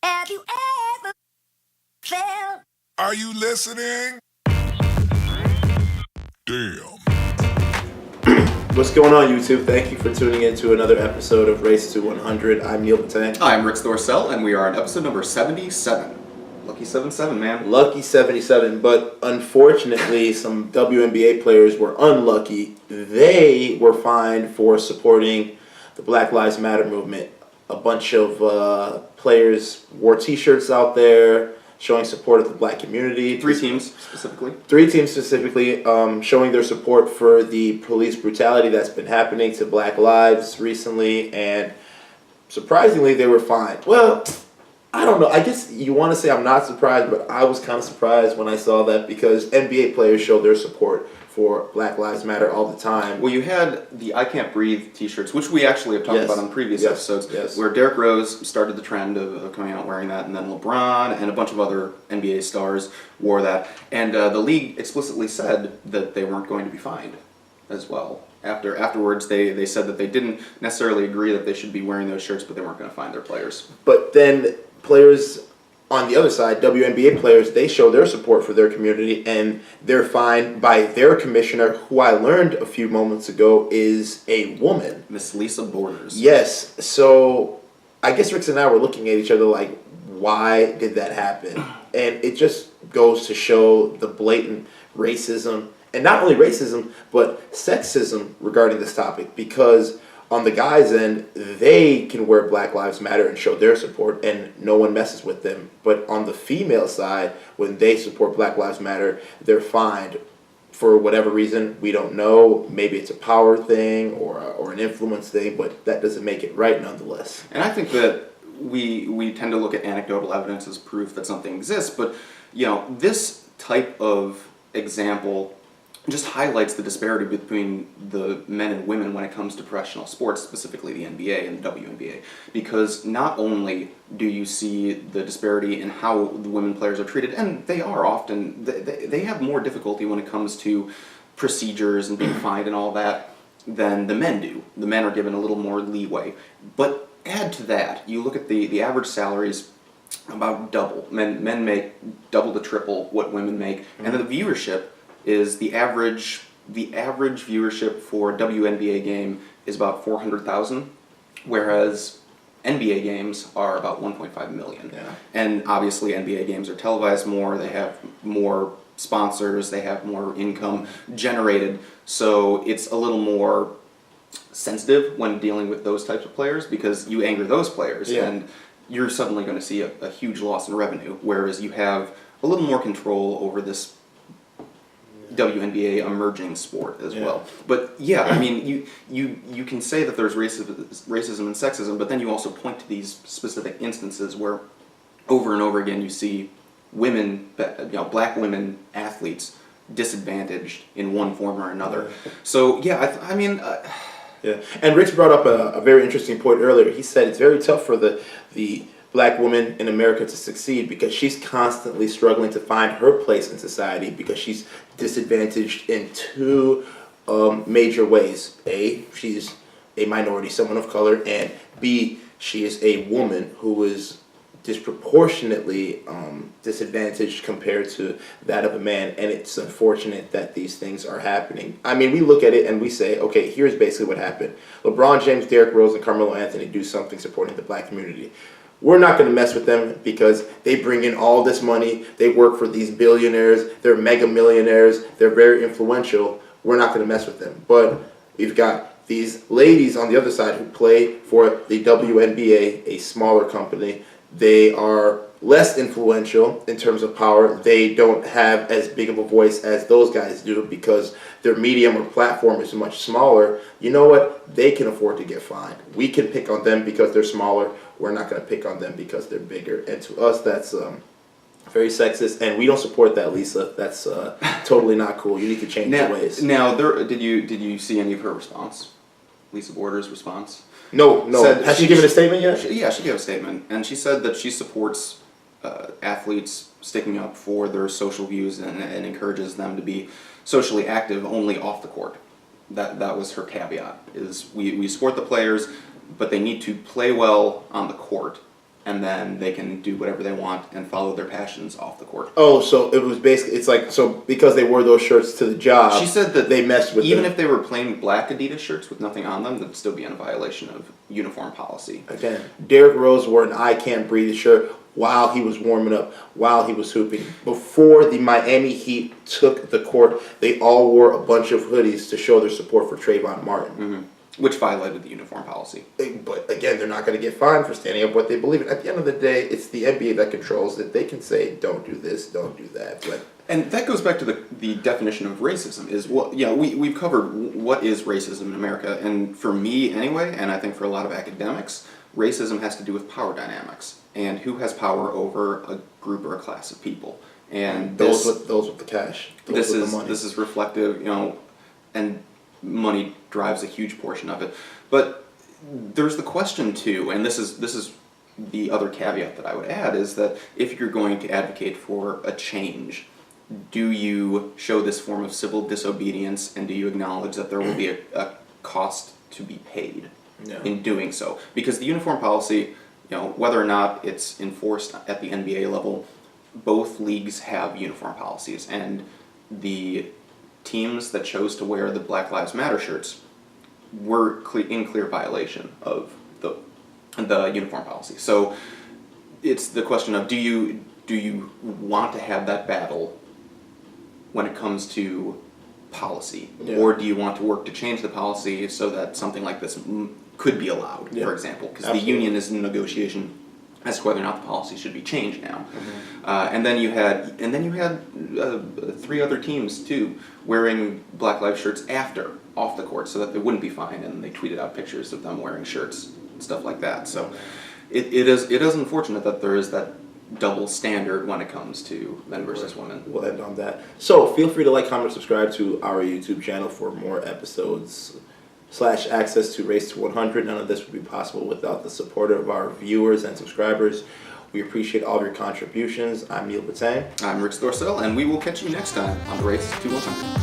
Have you ever felt? Are you listening? Damn. What's going on, YouTube? Thank you for tuning in to another episode of Race to 100. I'm Neil Batang. I'm Rick Thorcell, and we are on episode number 77. Lucky 77, man. Lucky 77, but unfortunately, some WNBA players were unlucky. They were fined for supporting the Black Lives Matter movement. A bunch of players wore T-shirts out there showing support of the black community. Three teams specifically, showing their support for the police brutality that's been happening to black lives recently, and surprisingly, they were fined. Well, I don't know. I guess you want to say I'm not surprised, but I was kind of surprised when I saw that because NBA players show their support for Black Lives Matter all the time. Well, you had the I Can't Breathe t-shirts, which we actually have talked about on previous episodes, where Derrick Rose started the trend of coming out wearing that, and then LeBron and a bunch of other NBA stars wore that. And the league explicitly said that they weren't going to be fined as well. Afterwards, they said that they didn't necessarily agree that they should be wearing those shirts, but they weren't going to fine their players. But then players on the other side, WNBA players, they show their support for their community, and they're fined by their commissioner, who I learned a few moments ago is a woman. Miss Lisa Borders. Yes. So I guess Rix and I were looking at each other like, why did that happen? And it just goes to show the blatant racism, and not only racism, but sexism regarding this topic, because on the guys' end, they can wear Black Lives Matter and show their support, and no one messes with them. But on the female side, when they support Black Lives Matter, they're fined for whatever reason. We don't know. Maybe it's a power thing or an influence thing, but that doesn't make it right nonetheless. And I think that we tend to look at anecdotal evidence as proof that something exists, but this type of example just highlights the disparity between the men and women when it comes to professional sports, specifically the NBA and the WNBA. Because not only do you see the disparity in how the women players are treated, and they are often, they have more difficulty when it comes to procedures and being fined and all that than the men do. The men are given a little more leeway. But add to that, you look at the average salaries, about double. Men make double to triple what women make, and then the viewership is the average viewership for a WNBA game is about 400,000, whereas NBA games are about 1.5 million. Yeah. And obviously NBA games are televised more, they have more sponsors, they have more income generated, so it's a little more sensitive when dealing with those types of players because you anger those players and you're suddenly going to see a huge loss in revenue, whereas you have a little more control over this WNBA emerging sport as well. But I mean, you can say that there's racism and sexism, but then you also point to these specific instances where over and over again you see women, black women athletes disadvantaged in one form or another. So I mean. And Rich brought up a very interesting point earlier. He said it's very tough for the black woman in America to succeed because she's constantly struggling to find her place in society because she's disadvantaged in two major ways. A, she's a minority, someone of color, and B, she is a woman who is disproportionately disadvantaged compared to that of a man, and it's unfortunate that these things are happening. I mean, we look at it and we say, okay, here's basically what happened. LeBron James, Derrick Rose, and Carmelo Anthony do something supporting the black community. We're not going to mess with them because they bring in all this money, they work for these billionaires, they're mega millionaires, they're very influential. We're not going to mess with them. But we've got these ladies on the other side who play for the WNBA, a smaller company. They are less influential in terms of power. They don't have as big of a voice as those guys do because their medium or platform is much smaller. You know what? They can afford to get fined. We can pick on them because they're smaller. We're not going to pick on them because they're bigger. And to us, that's very sexist, and we don't support that, Lisa. That's totally not cool. You need to change your ways. Now, did you see any of her response? Lisa Borders' response? No. Has she given a statement yet? She gave a statement, and she said that she supports athletes sticking up for their social views and encourages them to be socially active only off the court. That was her caveat, is we support the players, but they need to play well on the court and then they can do whatever they want and follow their passions off the court. Oh, so it was basically, it's like, so because they wore those shirts to the job, She said that they messed with even them. if they were plain black Adidas shirts with nothing on them, that'd still be in violation of uniform policy. Again, Derrick Rose wore an I Can't Breathe shirt while he was warming up, while he was hooping. Before the Miami Heat took the court, they all wore a bunch of hoodies to show their support for Trayvon Martin. Mm-hmm. Which violated the uniform policy. But again, they're not going to get fined for standing up what they believe in. At the end of the day, it's the NBA that controls it. They can say, don't do this, don't do that. But And that goes back to the definition of racism. Is what we've covered what is racism in America, and for me anyway, and I think for a lot of academics, racism has to do with power dynamics and who has power over a group or a class of people. And those with the cash, those with the money. This is reflective, and money drives a huge portion of it. But there's the question too, and this is the other caveat that I would add, is that if you're going to advocate for a change, do you show this form of civil disobedience, and do you acknowledge that there will be a cost to be paid in doing so? Because the uniform policy, whether or not it's enforced at the NBA level, both leagues have uniform policies, and the teams that chose to wear the Black Lives Matter shirts were in clear violation of the uniform policy. So it's the question of do you want to have that battle when it comes to policy, or do you want to work to change the policy so that something like this could be allowed, for example, because the union is in negotiation as to whether or not the policy should be changed now. And then you had 3 other teams too wearing Black Lives shirts off the court so that they wouldn't be fined, and they tweeted out pictures of them wearing shirts and stuff like that. So it is unfortunate that there is that double standard when it comes to men versus women. We'll end on that. So feel free to like, comment, subscribe to our YouTube channel for more episodes / access to Race to 100. None of this would be possible without the support of our viewers and subscribers. We appreciate all of your contributions. I'm Neil Batang. I'm Rich Dorsell, and we will catch you next time on the Race to 100.